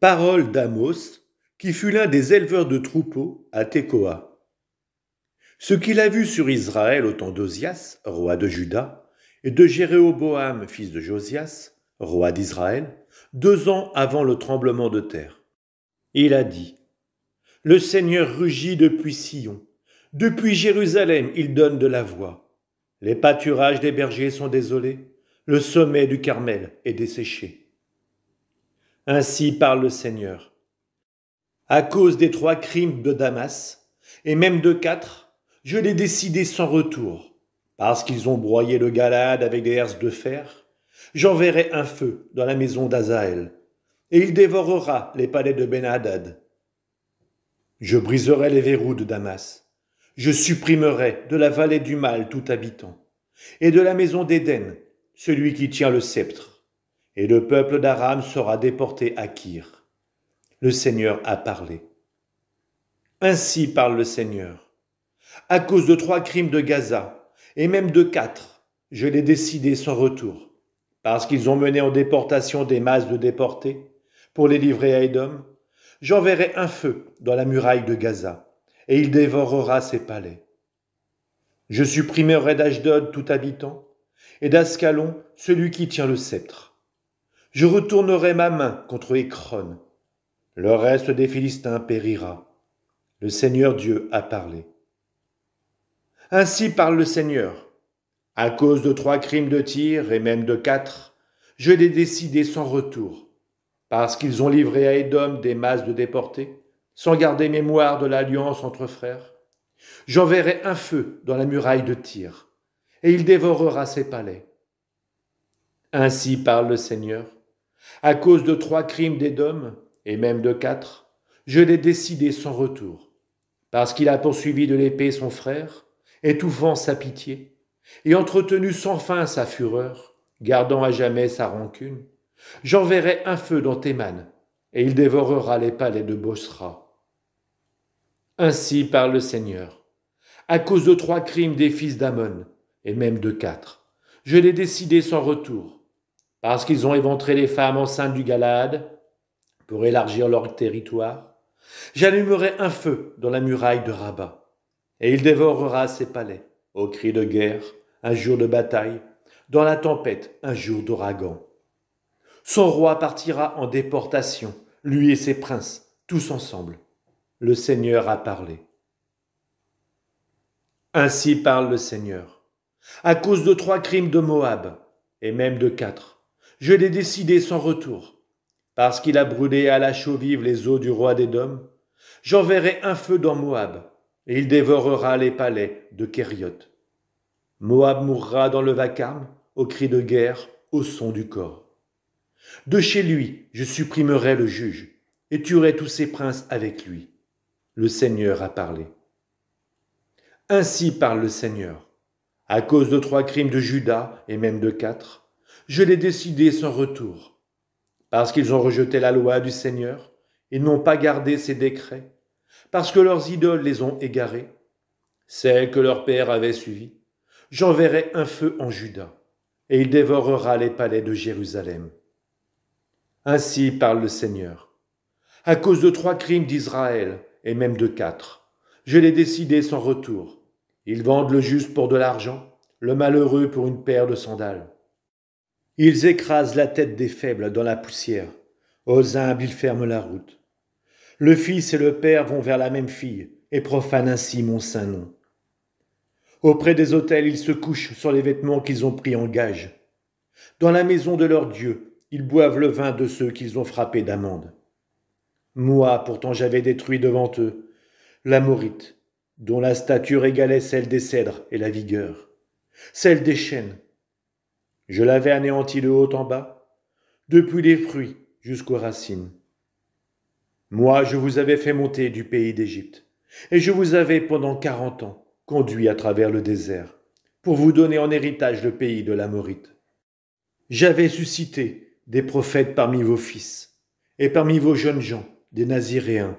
Parole d'Amos, qui fut l'un des éleveurs de troupeaux à Tekoa. Ce qu'il a vu sur Israël au temps d'Ozias, roi de Juda, et de Jéroboam, fils de Josias, roi d'Israël, 2 ans avant le tremblement de terre. Il a dit : Le Seigneur rugit depuis Sion, depuis Jérusalem il donne de la voix. Les pâturages des bergers sont désolés, le sommet du Carmel est desséché. Ainsi parle le Seigneur. À cause des 3 crimes de Damas, et même de 4, je l'ai décidé sans retour. Parce qu'ils ont broyé le Galaad avec des herses de fer, j'enverrai un feu dans la maison d'Azaël, et il dévorera les palais de Ben-Hadad. Je briserai les verrous de Damas, je supprimerai de la vallée du mal tout habitant, et de la maison d'Éden celui qui tient le sceptre. Et le peuple d'Aram sera déporté à Kir. Le Seigneur a parlé. Ainsi parle le Seigneur. À cause de 3 crimes de Gaza, et même de 4, je l'ai décidé sans retour, parce qu'ils ont mené en déportation des masses de déportés, pour les livrer à Édom, j'enverrai un feu dans la muraille de Gaza, et il dévorera ses palais. Je supprimerai d'Ashdod tout habitant, et d'Ascalon celui qui tient le sceptre. Je retournerai ma main contre Écron. Le reste des Philistins périra. Le Seigneur Dieu a parlé. Ainsi parle le Seigneur. À cause de 3 crimes de Tyr et même de 4, je l'ai décidé sans retour, parce qu'ils ont livré à Édom des masses de déportés, sans garder mémoire de l'alliance entre frères. J'enverrai un feu dans la muraille de Tyr, et il dévorera ses palais. Ainsi parle le Seigneur. À cause de 3 crimes d'Édom, et même de 4, je l'ai décidé sans retour, parce qu'il a poursuivi de l'épée son frère, étouffant sa pitié, et entretenu sans fin sa fureur, gardant à jamais sa rancune. J'enverrai un feu dans Théman, et il dévorera les palais de Bosra. Ainsi parle le Seigneur. À cause de 3 crimes des fils d'Ammon, et même de 4, je l'ai décidé sans retour, parce qu'ils ont éventré les femmes enceintes du Galaad pour élargir leur territoire. J'allumerai un feu dans la muraille de Rabat, et il dévorera ses palais, au cri de guerre, un jour de bataille, dans la tempête, un jour d'ouragan. Son roi partira en déportation, lui et ses princes, tous ensemble. Le Seigneur a parlé. Ainsi parle le Seigneur. À cause de 3 crimes de Moab, et même de 4, je l'ai décidé sans retour, parce qu'il a brûlé à la chaux vive les eaux du roi d'Édom. J'enverrai un feu dans Moab, et il dévorera les palais de Kérioth. Moab mourra dans le vacarme, au cri de guerre, au son du cor. De chez lui, je supprimerai le juge, et tuerai tous ses princes avec lui. Le Seigneur a parlé. Ainsi parle le Seigneur. À cause de 3 crimes de Juda, et même de 4, je l'ai décidé sans retour, parce qu'ils ont rejeté la loi du Seigneur, ils n'ont pas gardé ses décrets, parce que leurs idoles les ont égarés, celles que leur père avait suivies. J'enverrai un feu en Juda, et il dévorera les palais de Jérusalem. Ainsi parle le Seigneur. À cause de 3 crimes d'Israël, et même de 4, je l'ai décidé sans retour. Ils vendent le juste pour de l'argent, le malheureux pour une paire de sandales. Ils écrasent la tête des faibles dans la poussière. Aux humbles, ils ferment la route. Le fils et le père vont vers la même fille et profanent ainsi mon saint nom. Auprès des autels, ils se couchent sur les vêtements qu'ils ont pris en gage. Dans la maison de leur Dieu, ils boivent le vin de ceux qu'ils ont frappés d'amende. Moi, pourtant, j'avais détruit devant eux l'Amorite, dont la stature égalait celle des cèdres et la vigueur, celle des chênes. Je l'avais anéanti de haut en bas, depuis les fruits jusqu'aux racines. Moi, je vous avais fait monter du pays d'Égypte, et je vous avais pendant 40 ans conduit à travers le désert, pour vous donner en héritage le pays de l'Amorite. J'avais suscité des prophètes parmi vos fils, et parmi vos jeunes gens, des Naziréens,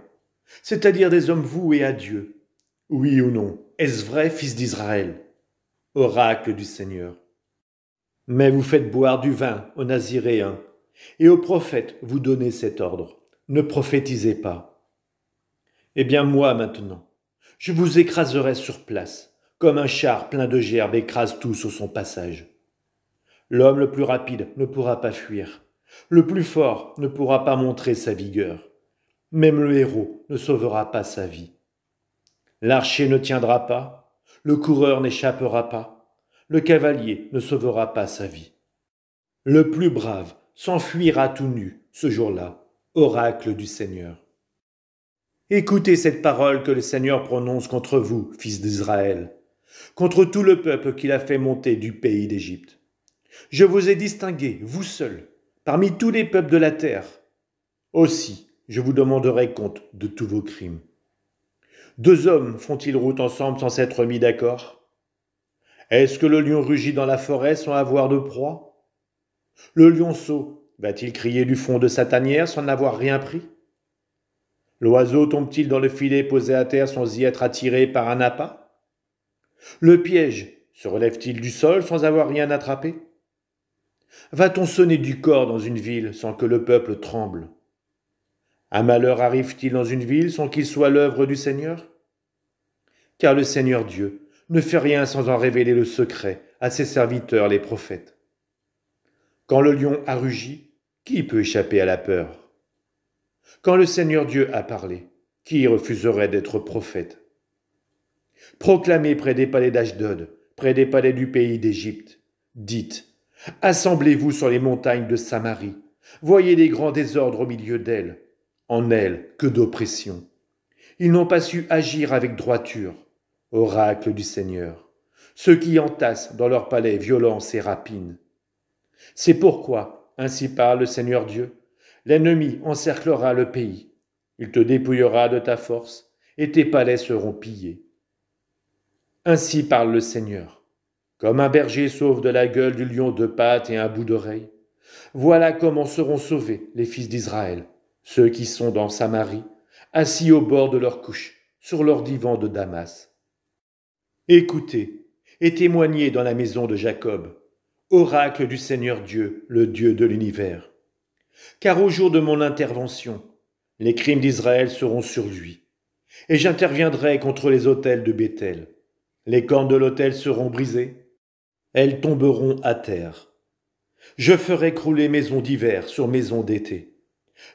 c'est-à-dire des hommes voués à Dieu. Oui ou non, est-ce vrai, fils d'Israël? Oracle du Seigneur. Mais vous faites boire du vin aux Naziréens, et aux prophètes vous donnez cet ordre. ne prophétisez pas. Eh bien moi maintenant, je vous écraserai sur place, comme un char plein de gerbes écrase tout sur son passage. L'homme le plus rapide ne pourra pas fuir, le plus fort ne pourra pas montrer sa vigueur, même le héros ne sauvera pas sa vie. L'archer ne tiendra pas, le coureur n'échappera pas, le cavalier ne sauvera pas sa vie. Le plus brave s'enfuira tout nu ce jour-là, oracle du Seigneur. Écoutez cette parole que le Seigneur prononce contre vous, fils d'Israël, contre tout le peuple qu'il a fait monter du pays d'Égypte. Je vous ai distingué, vous seuls, parmi tous les peuples de la terre. Aussi, je vous demanderai compte de tous vos crimes. 2 hommes font-ils route ensemble sans s'être mis d'accord? Est-ce que le lion rugit dans la forêt sans avoir de proie? Le lionceau va-t-il crier du fond de sa tanière sans n'avoir rien pris? L'oiseau tombe-t-il dans le filet posé à terre sans y être attiré par un appât? Le piège se relève-t-il du sol sans avoir rien attrapé? Va-t-on sonner du cor dans une ville sans que le peuple tremble? Un malheur arrive-t-il dans une ville sans qu'il soit l'œuvre du Seigneur? Car le Seigneur Dieu ne fait rien sans en révéler le secret à ses serviteurs les prophètes. Quand le lion a rugi, qui peut échapper à la peur? Quand le Seigneur Dieu a parlé, qui refuserait d'être prophète? Proclamez près des palais d'Ashdod, près des palais du pays d'Égypte. Dites, assemblez-vous sur les montagnes de Samarie, voyez les grands désordres au milieu d'elles. En elles, que d'oppression. Ils n'ont pas su agir avec droiture, oracle du Seigneur, ceux qui entassent dans leurs palais violence et rapine. C'est pourquoi, ainsi parle le Seigneur Dieu, l'ennemi encerclera le pays, il te dépouillera de ta force, et tes palais seront pillés. Ainsi parle le Seigneur, comme un berger sauve de la gueule du lion 2 pattes et un bout d'oreille, voilà comment seront sauvés les fils d'Israël, ceux qui sont dans Samarie, assis au bord de leur couche, sur leur divan de Damas. Écoutez et témoignez dans la maison de Jacob, oracle du Seigneur Dieu, le Dieu de l'univers. Car au jour de mon intervention, les crimes d'Israël seront sur lui, et j'interviendrai contre les autels de Béthel. Les cornes de l'autel seront brisées, elles tomberont à terre. Je ferai crouler maisons d'hiver sur maisons d'été.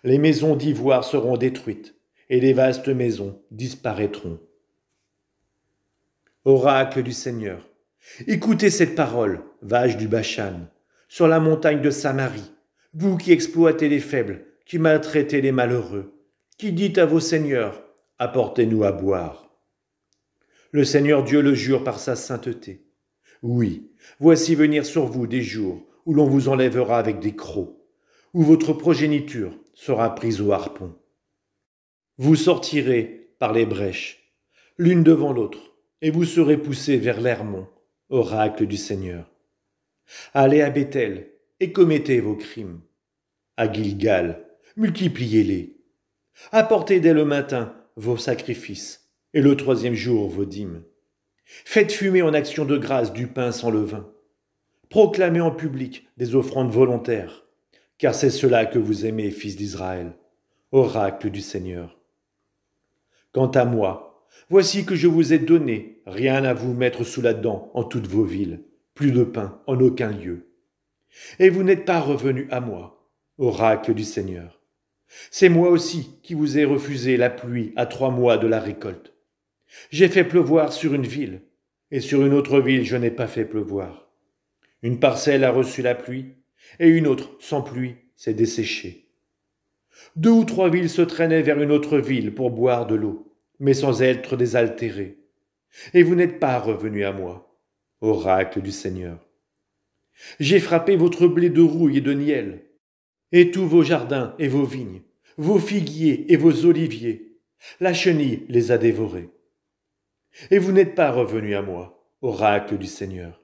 Les maisons d'ivoire seront détruites, et les vastes maisons disparaîtront. Oracle du Seigneur, écoutez cette parole, vaches du Bashan, sur la montagne de Samarie, vous qui exploitez les faibles, qui maltraitez les malheureux, qui dites à vos seigneurs, apportez-nous à boire. Le Seigneur Dieu le jure par sa sainteté. Oui, voici venir sur vous des jours où l'on vous enlèvera avec des crocs, où votre progéniture sera prise au harpon. Vous sortirez par les brèches, l'une devant l'autre, et vous serez poussés vers l'Hermon, oracle du Seigneur. Allez à Béthel et commettez vos crimes. À Gilgal, multipliez-les. Apportez dès le matin vos sacrifices, et le 3e jour vos dîmes. Faites fumer en action de grâce du pain sans levain. Proclamez en public des offrandes volontaires, car c'est cela que vous aimez, fils d'Israël, oracle du Seigneur. Quant à moi, voici que je vous ai donné, rien à vous mettre sous la dent en toutes vos villes, plus de pain en aucun lieu. Et vous n'êtes pas revenu à moi, oracle du Seigneur. C'est moi aussi qui vous ai refusé la pluie à 3 mois de la récolte. J'ai fait pleuvoir sur une ville, et sur une autre ville je n'ai pas fait pleuvoir. Une parcelle a reçu la pluie, et une autre, sans pluie, s'est desséchée. 2 ou 3 villes se traînaient vers une autre ville pour boire de l'eau, mais sans être désaltérées. Et vous n'êtes pas revenu à moi, oracle du Seigneur. J'ai frappé votre blé de rouille et de niel, et tous vos jardins et vos vignes, vos figuiers et vos oliviers. La chenille les a dévorés. Et vous n'êtes pas revenu à moi, oracle du Seigneur.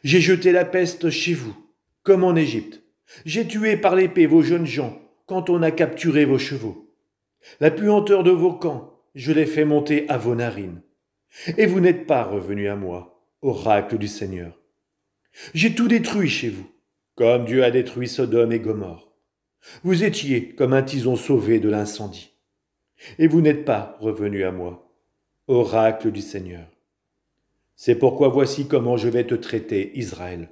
J'ai jeté la peste chez vous, comme en Égypte. J'ai tué par l'épée vos jeunes gens, quand on a capturé vos chevaux. La puanteur de vos camps, je l'ai fait monter à vos narines. Et vous n'êtes pas revenu à moi, oracle du Seigneur. J'ai tout détruit chez vous, comme Dieu a détruit Sodome et Gomorrhe. Vous étiez comme un tison sauvé de l'incendie. Et vous n'êtes pas revenu à moi, oracle du Seigneur. C'est pourquoi voici comment je vais te traiter, Israël.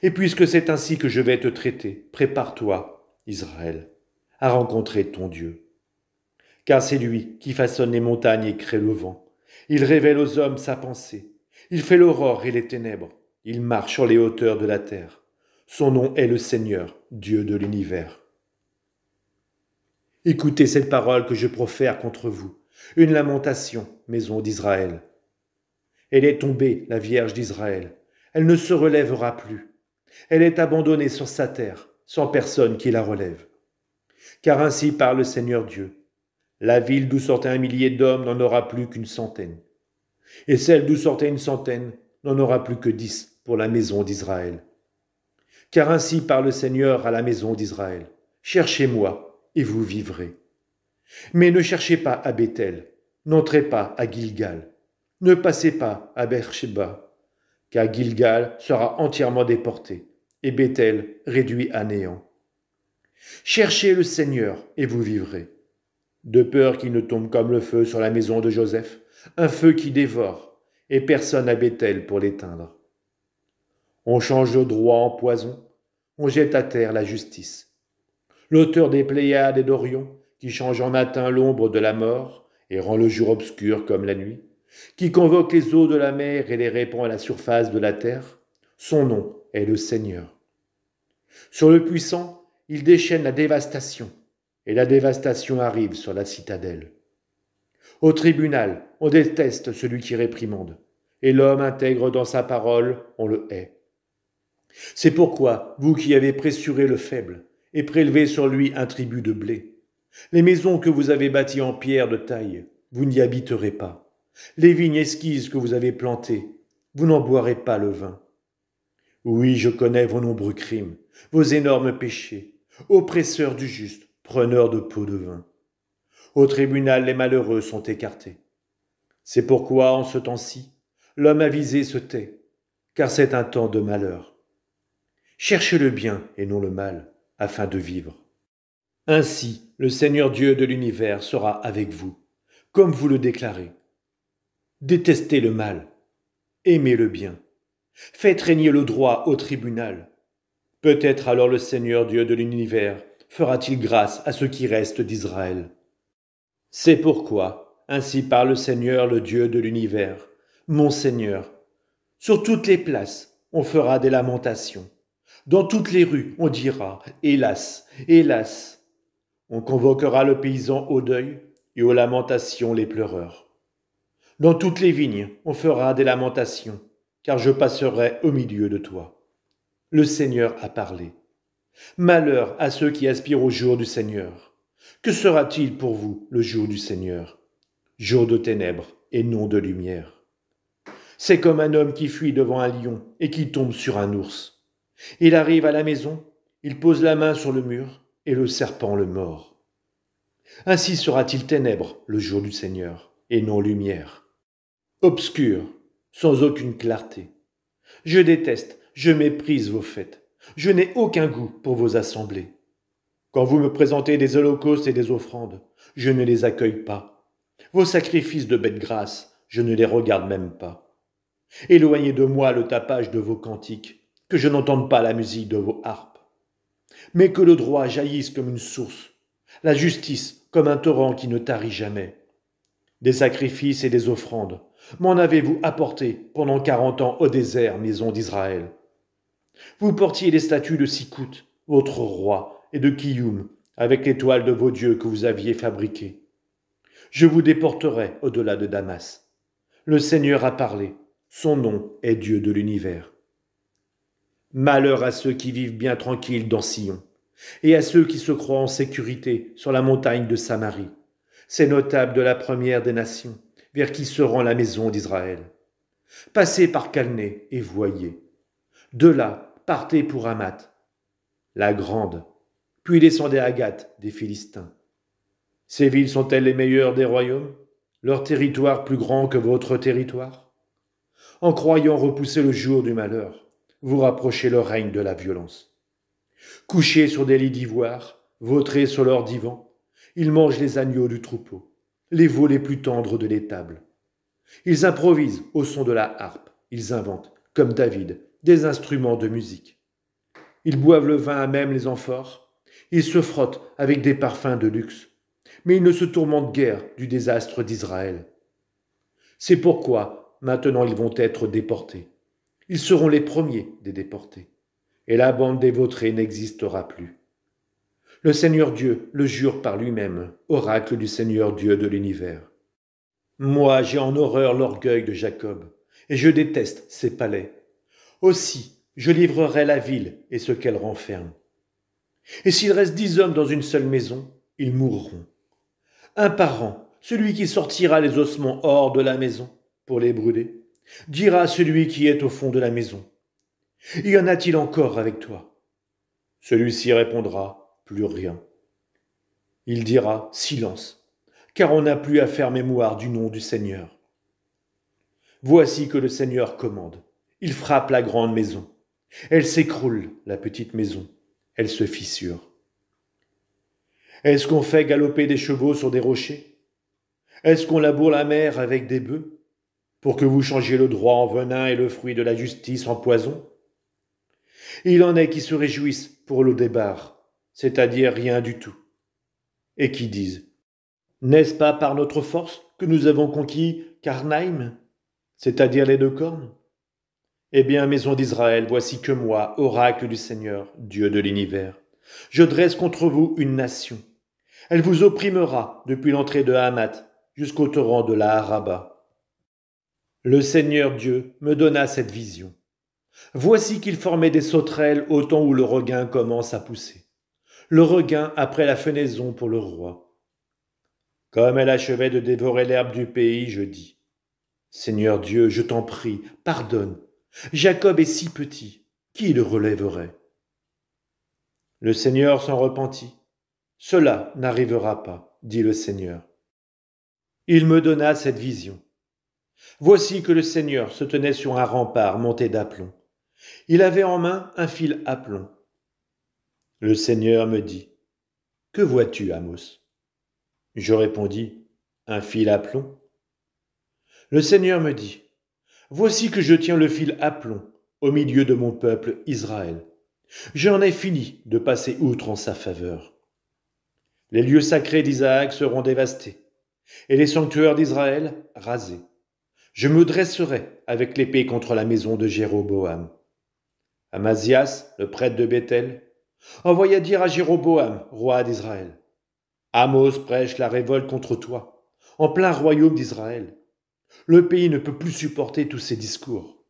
Et puisque c'est ainsi que je vais te traiter, prépare-toi, Israël, à rencontrer ton Dieu. Car c'est lui qui façonne les montagnes et crée le vent. Il révèle aux hommes sa pensée. Il fait l'aurore et les ténèbres. Il marche sur les hauteurs de la terre. Son nom est le Seigneur, Dieu de l'univers. Écoutez cette parole que je profère contre vous, une lamentation, maison d'Israël. Elle est tombée, la Vierge d'Israël. Elle ne se relèvera plus. Elle est abandonnée sur sa terre, sans personne qui la relève. Car ainsi parle le Seigneur Dieu. La ville d'où sortait 1 000 000 d'hommes n'en aura plus qu'une centaine. Et celle d'où sortait une centaine n'en aura plus que 10 pour la maison d'Israël. Car ainsi parle le Seigneur à la maison d'Israël. Cherchez-moi, et vous vivrez. Mais ne cherchez pas à Béthel, n'entrez pas à Gilgal, ne passez pas à Beersheba, car Gilgal sera entièrement déporté, et Béthel réduit à néant. Cherchez le Seigneur, et vous vivrez. De peur qu'il ne tombe comme le feu sur la maison de Joseph, un feu qui dévore, et personne à Béthel pour l'éteindre. On change le droit en poison, on jette à terre la justice. L'auteur des Pléiades et d'Orion, qui change en matin l'ombre de la mort et rend le jour obscur comme la nuit, qui convoque les eaux de la mer et les répand à la surface de la terre, son nom est le Seigneur. Sur le puissant, il déchaîne la dévastation, et la dévastation arrive sur la citadelle. Au tribunal, on déteste celui qui réprimande, et l'homme intègre dans sa parole, on le hait. C'est pourquoi, vous qui avez pressuré le faible, et prélevé sur lui un tribut de blé, les maisons que vous avez bâties en pierre de taille, vous n'y habiterez pas. Les vignes esquises que vous avez plantées, vous n'en boirez pas le vin. Oui, je connais vos nombreux crimes, vos énormes péchés, oppresseurs du juste, preneurs de pots de vin. Au tribunal, les malheureux sont écartés. C'est pourquoi, en ce temps-ci, l'homme avisé se tait, car c'est un temps de malheur. Cherchez le bien et non le mal, afin de vivre. Ainsi, le Seigneur Dieu de l'univers sera avec vous, comme vous le déclarez. Détestez le mal, aimez le bien, faites régner le droit au tribunal. Peut-être alors le Seigneur Dieu de l'univers fera-t-il grâce à ceux qui restent d'Israël. C'est pourquoi, ainsi parle le Seigneur, le Dieu de l'univers, mon Seigneur. Sur toutes les places, on fera des lamentations. Dans toutes les rues, on dira « Hélas, hélas !» On convoquera le paysan au deuil et aux lamentations les pleureurs. Dans toutes les vignes, on fera des lamentations, car je passerai au milieu de toi. Le Seigneur a parlé. Malheur à ceux qui aspirent au jour du Seigneur. Que sera-t-il pour vous le jour du Seigneur? Jour de ténèbres et non de lumière. C'est comme un homme qui fuit devant un lion et qui tombe sur un ours. Il arrive à la maison, il pose la main sur le mur, et le serpent le mord. Ainsi sera-t-il ténèbres le jour du Seigneur, et non lumière. Obscur, sans aucune clarté. Je déteste, je méprise vos fêtes. Je n'ai aucun goût pour vos assemblées. Quand vous me présentez des holocaustes et des offrandes, je ne les accueille pas. Vos sacrifices de bêtes grasses, je ne les regarde même pas. Éloignez de moi le tapage de vos cantiques, que je n'entende pas la musique de vos harpes. Mais que le droit jaillisse comme une source, la justice comme un torrent qui ne tarit jamais. Des sacrifices et des offrandes, m'en avez-vous apporté pendant 40 ans au désert, maison d'Israël? Vous portiez les statues de Sikout, votre roi, et de Kiyum, avec l'étoile de vos dieux que vous aviez fabriquées. Je vous déporterai au-delà de Damas. Le Seigneur a parlé, son nom est Dieu de l'univers. Malheur à ceux qui vivent bien tranquilles dans Sion, et à ceux qui se croient en sécurité sur la montagne de Samarie, ces notables de la première des nations, vers qui se rend la maison d'Israël. Passez par Calné et voyez. De là, partez pour Hamath, la grande, puis descendez à Gath des Philistins. Ces villes sont-elles les meilleures des royaumes, leur territoire plus grand que votre territoire? En croyant repousser le jour du malheur, vous rapprochez le règne de la violence. Couchez sur des lits d'ivoire, vautrés sur leur divan, ils mangent les agneaux du troupeau, les veaux les plus tendres de l'étable. Ils improvisent au son de la harpe, ils inventent, comme David, des instruments de musique. Ils boivent le vin à même les amphores, ils se frottent avec des parfums de luxe, mais ils ne se tourmentent guère du désastre d'Israël. C'est pourquoi maintenant ils vont être déportés. Ils seront les premiers des déportés, et la bande des vautrés n'existera plus. Le Seigneur Dieu le jure par lui-même, oracle du Seigneur Dieu de l'univers. Moi, j'ai en horreur l'orgueil de Jacob, et je déteste ses palais. Aussi, je livrerai la ville et ce qu'elle renferme. Et s'il reste 10 hommes dans une seule maison, ils mourront. Un par an, celui qui sortira les ossements hors de la maison pour les brûler, dira à celui qui est au fond de la maison, « Y en a-t-il encore avec toi ?» Celui-ci répondra, « Plus rien. » Il dira, « Silence, car on n'a plus à faire mémoire du nom du Seigneur. » Voici que le Seigneur commande. Il frappe la grande maison. Elle s'écroule, la petite maison. Elle se fissure. Est-ce qu'on fait galoper des chevaux sur des rochers? Est-ce qu'on laboure la mer avec des bœufs, pour que vous changiez le droit en venin et le fruit de la justice en poison? Il en est qui se réjouissent pour le départ, c'est-à-dire rien du tout, et qui disent, n'est-ce pas par notre force que nous avons conquis Karnaïm, c'est-à-dire les 2 cornes? Eh bien, maison d'Israël, voici que moi, oracle du Seigneur, Dieu de l'univers, je dresse contre vous une nation. Elle vous opprimera depuis l'entrée de Hamath jusqu'au torrent de la Haraba. Le Seigneur Dieu me donna cette vision. Voici qu'il formait des sauterelles au temps où le regain commence à pousser. Le regain après la fenaison pour le roi. Comme elle achevait de dévorer l'herbe du pays, je dis, Seigneur Dieu, je t'en prie, pardonne. Jacob est si petit, qui le relèverait? Le Seigneur s'en repentit. Cela n'arrivera pas, dit le Seigneur. Il me donna cette vision. Voici que le Seigneur se tenait sur un rempart monté d'aplomb. Il avait en main un fil à plomb. Le Seigneur me dit, « Que vois-tu, Amos ?» Je répondis, « Un fil à plomb. » Le Seigneur me dit, « Voici que je tiens le fil à plomb au milieu de mon peuple Israël. J'en ai fini de passer outre en sa faveur. Les lieux sacrés d'Isaac seront dévastés, et les sanctuaires d'Israël rasés. Je me dresserai avec l'épée contre la maison de Jéroboam. » Amazias, le prêtre de Béthel, envoya dire à Jéroboam, roi d'Israël, « Amos prêche la révolte contre toi, en plein royaume d'Israël. Le pays ne peut plus supporter tous ces discours,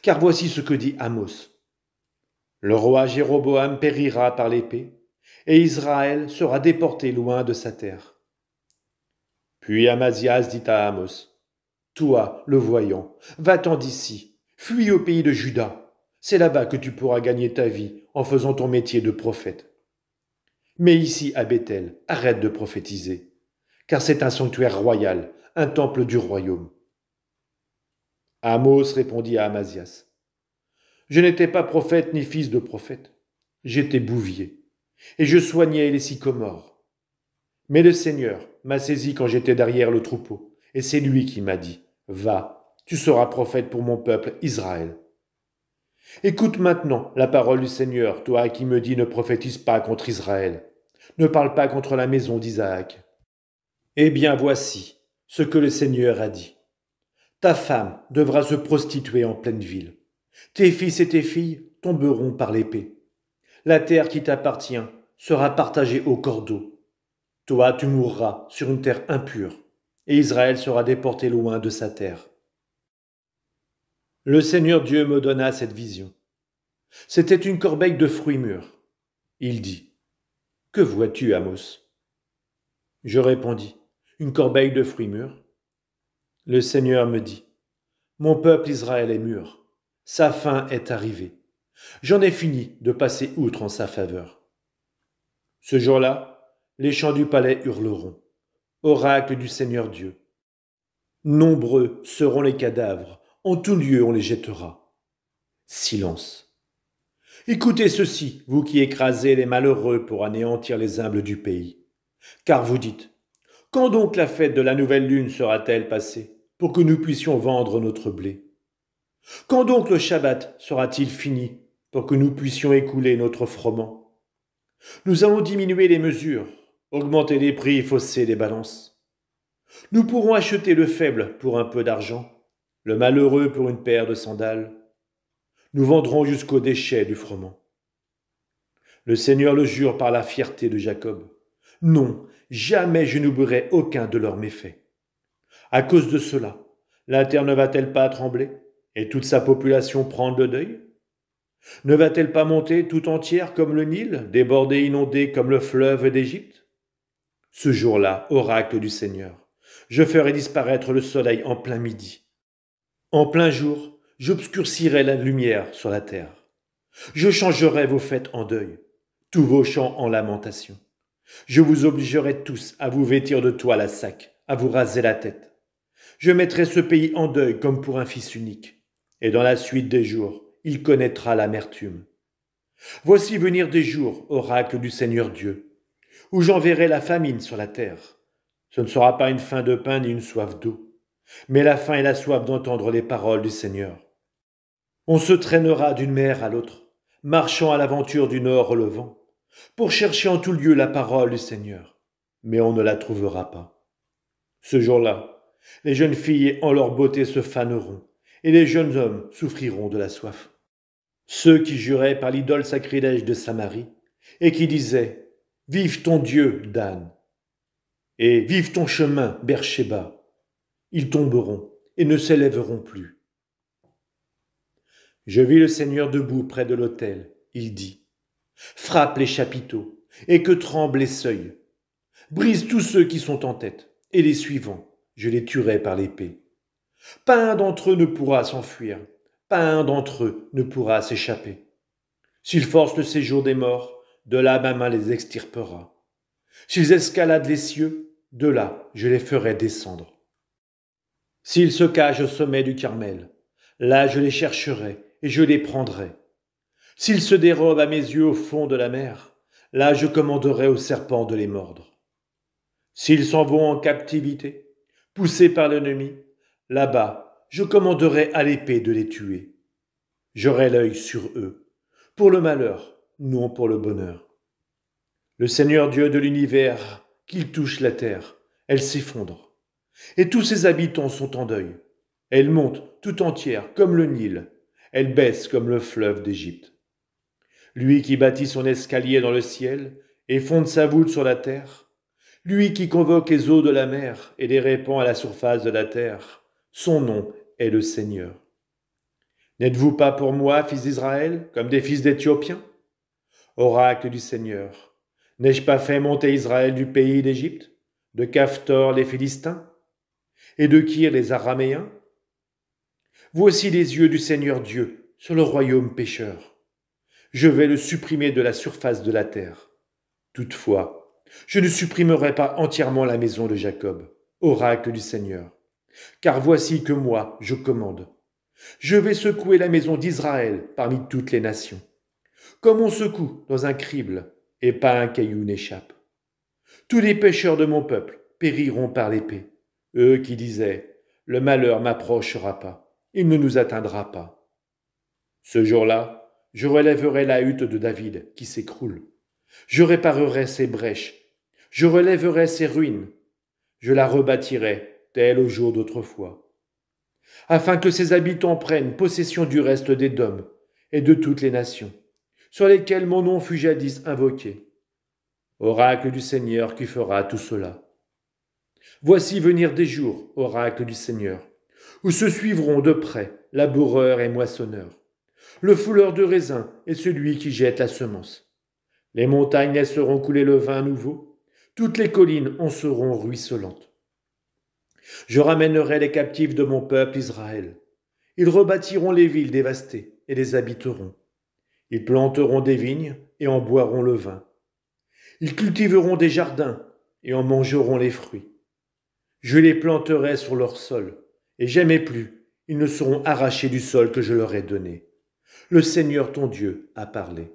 car voici ce que dit Amos. Le roi Jéroboam périra par l'épée, et Israël sera déporté loin de sa terre. » Puis Amazias dit à Amos, « Toi, le voyant, va-t'en d'ici, fuis au pays de Juda. C'est là-bas que tu pourras gagner ta vie en faisant ton métier de prophète. Mais ici, à Béthel, arrête de prophétiser, car c'est un sanctuaire royal, un temple du royaume. » Amos répondit à Amazias, « Je n'étais pas prophète ni fils de prophète, j'étais bouvier, et je soignais les sycomores. Mais le Seigneur m'a saisi quand j'étais derrière le troupeau, et c'est lui qui m'a dit, « Va, tu seras prophète pour mon peuple Israël. » Écoute maintenant la parole du Seigneur, toi qui me dis ne prophétise pas contre Israël, ne parle pas contre la maison d'Isaac. Eh bien voici ce que le Seigneur a dit. Ta femme devra se prostituer en pleine ville. Tes fils et tes filles tomberont par l'épée. La terre qui t'appartient sera partagée au cordeau. Toi tu mourras sur une terre impure, et Israël sera déporté loin de sa terre. Le Seigneur Dieu me donna cette vision. C'était une corbeille de fruits mûrs. Il dit, « Que vois-tu, Amos ?» Je répondis, « Une corbeille de fruits mûrs. » Le Seigneur me dit, « Mon peuple Israël est mûr. Sa fin est arrivée. J'en ai fini de passer outre en sa faveur. » Ce jour-là, les chants du palais hurleront, « Oracle du Seigneur Dieu. » Nombreux seront les cadavres, en tout lieu on les jettera. Silence. Écoutez ceci, vous qui écrasez les malheureux pour anéantir les humbles du pays. Car vous dites, quand donc la fête de la nouvelle lune sera-t-elle passée, pour que nous puissions vendre notre blé? Quand donc le Shabbat sera-t-il fini, pour que nous puissions écouler notre froment? Nous allons diminuer les mesures, augmenter les prix et fausser les balances. Nous pourrons acheter le faible pour un peu d'argent, le malheureux pour une paire de sandales. Nous vendrons jusqu'au déchet du froment. Le Seigneur le jure par la fierté de Jacob. Non, jamais je n'oublierai aucun de leurs méfaits. À cause de cela, la terre ne va-t-elle pas trembler et toute sa population prendre le deuil? Ne va-t-elle pas monter tout entière comme le Nil, débordée, inondée comme le fleuve d'Égypte? Ce jour-là, oracle du Seigneur, je ferai disparaître le soleil en plein midi. En plein jour, j'obscurcirai la lumière sur la terre. Je changerai vos fêtes en deuil, tous vos chants en lamentation. Je vous obligerai tous à vous vêtir de toile à sac, à vous raser la tête. Je mettrai ce pays en deuil comme pour un fils unique, et dans la suite des jours, il connaîtra l'amertume. Voici venir des jours, oracle du Seigneur Dieu, où j'enverrai la famine sur la terre. Ce ne sera pas une faim de pain ni une soif d'eau, mais la faim et la soif d'entendre les paroles du Seigneur. On se traînera d'une mer à l'autre, marchant à l'aventure du nord au levant, pour chercher en tout lieu la parole du Seigneur, mais on ne la trouvera pas. Ce jour-là, les jeunes filles en leur beauté se faneront, et les jeunes hommes souffriront de la soif. Ceux qui juraient par l'idole sacrilège de Samarie, et qui disaient « Vive ton Dieu, Dan !» et « Vive ton chemin, Beersheba !» ils tomberont et ne s'élèveront plus. Je vis le Seigneur debout près de l'autel. Il dit, frappe les chapiteaux, et que tremblent les seuils. Brise tous ceux qui sont en tête, et les suivants, je les tuerai par l'épée. Pas un d'entre eux ne pourra s'enfuir, pas un d'entre eux ne pourra s'échapper. S'ils forcent le séjour des morts, de là ma main les extirpera. S'ils escaladent les cieux, de là je les ferai descendre. S'ils se cachent au sommet du Carmel, là je les chercherai et je les prendrai. S'ils se dérobent à mes yeux au fond de la mer, là je commanderai aux serpents de les mordre. S'ils s'en vont en captivité, poussés par l'ennemi, là-bas je commanderai à l'épée de les tuer. J'aurai l'œil sur eux, pour le malheur, non pour le bonheur. Le Seigneur Dieu de l'univers, qu'il touche la terre, elle s'effondre. Et tous ses habitants sont en deuil. Elle monte tout entière comme le Nil, elle baisse comme le fleuve d'Égypte. Lui qui bâtit son escalier dans le ciel et fonde sa voûte sur la terre, lui qui convoque les eaux de la mer et les répand à la surface de la terre, son nom est le Seigneur. N'êtes-vous pas pour moi, fils d'Israël, comme des fils d'Éthiopiens? Oracle du Seigneur, n'ai-je pas fait monter Israël du pays d'Égypte, de Caphtor les Philistins, et de Kir les Araméens? Voici les yeux du Seigneur Dieu sur le royaume pécheur. Je vais le supprimer de la surface de la terre. Toutefois, je ne supprimerai pas entièrement la maison de Jacob, oracle du Seigneur. Car voici que moi, je commande. Je vais secouer la maison d'Israël parmi toutes les nations. Comme on secoue dans un crible, et pas un caillou n'échappe. Tous les pécheurs de mon peuple périront par l'épée. Eux qui disaient, le malheur m'approchera pas, il ne nous atteindra pas. Ce jour-là, je relèverai la hutte de David qui s'écroule. Je réparerai ses brèches. Je relèverai ses ruines. Je la rebâtirai, telle au jour d'autrefois. Afin que ses habitants prennent possession du reste d'Édom et de toutes les nations, sur lesquelles mon nom fut jadis invoqué. Oracle du Seigneur qui fera tout cela. Voici venir des jours, oracle du Seigneur, où se suivront de près laboureurs et moissonneurs, le fouleur de raisin et celui qui jette la semence. Les montagnes laisseront couler le vin nouveau, toutes les collines en seront ruisselantes. Je ramènerai les captifs de mon peuple Israël. Ils rebâtiront les villes dévastées et les habiteront. Ils planteront des vignes et en boiront le vin. Ils cultiveront des jardins et en mangeront les fruits. Je les planterai sur leur sol, et jamais plus ils ne seront arrachés du sol que je leur ai donné. Le Seigneur ton Dieu a parlé.